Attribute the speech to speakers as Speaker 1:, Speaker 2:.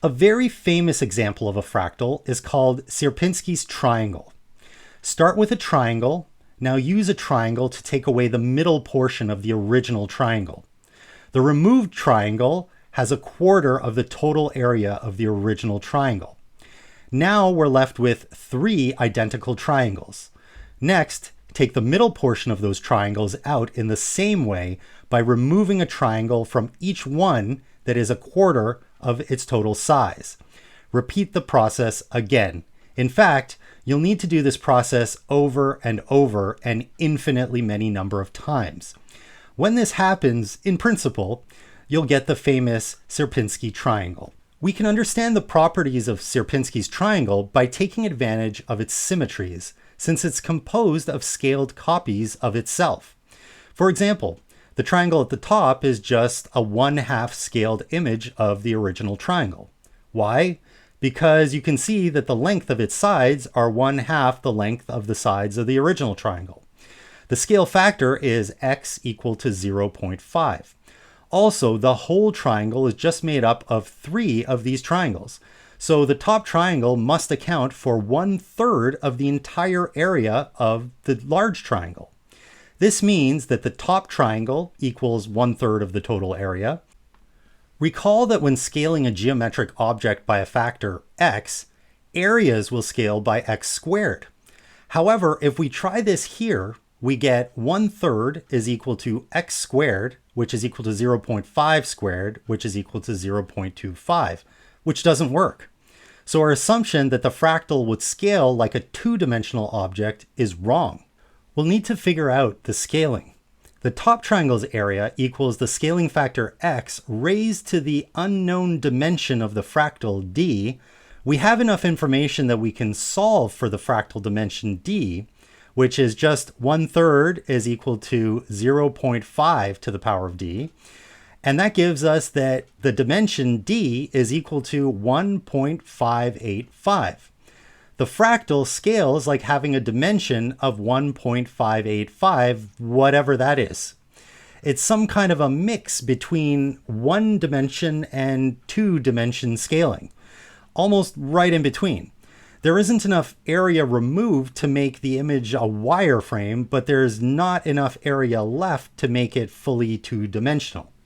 Speaker 1: A very famous example of a fractal is called Sierpinski's Triangle. Start with a triangle. Now use a triangle to take away the middle portion of the original triangle. The removed triangle has a quarter of the total area of the original triangle. Now we're left with 3 identical triangles. Next, take the middle portion of those triangles out in the same way by removing a triangle from each one that is a quarter of its total size. Repeat the process again. In fact, you'll need to do this process over and over an infinitely many number of times. When this happens, in principle, you'll get the famous Sierpinski triangle. We can understand the properties of Sierpinski's triangle by taking advantage of its symmetries, since it's composed of scaled copies of itself. For example, the triangle at the top is just a 1/2 scaled image of the original triangle. Why? Because you can see that the length of its sides are 1/2 the length of the sides of the original triangle. The scale factor is x equal to 0.5. Also, the whole triangle is just made up of 3 of these triangles. So the top triangle must account for 1/3 of the entire area of the large triangle. This means that the top triangle equals 1/3 of the total area. Recall that when scaling a geometric object by a factor x, areas will scale by x squared. However, if we try this here, we get 1/3 is equal to x squared, which is equal to 0.5 squared, which is equal to 0.25, which doesn't work. So our assumption that the fractal would scale like a 2-dimensional object is wrong. We'll need to figure out the scaling. The top triangle's area equals the scaling factor x raised to the unknown dimension of the fractal d. We have enough information that we can solve for the fractal dimension d, which is just 1/3 is equal to 0.5 to the power of d. And that gives us that the dimension d is equal to 1.585. The fractal scales like having a dimension of 1.585, whatever that is. It's some kind of a mix between 1 dimension and 2-dimension scaling, almost right in between. There isn't enough area removed to make the image a wireframe, but there's not enough area left to make it fully 2-dimensional.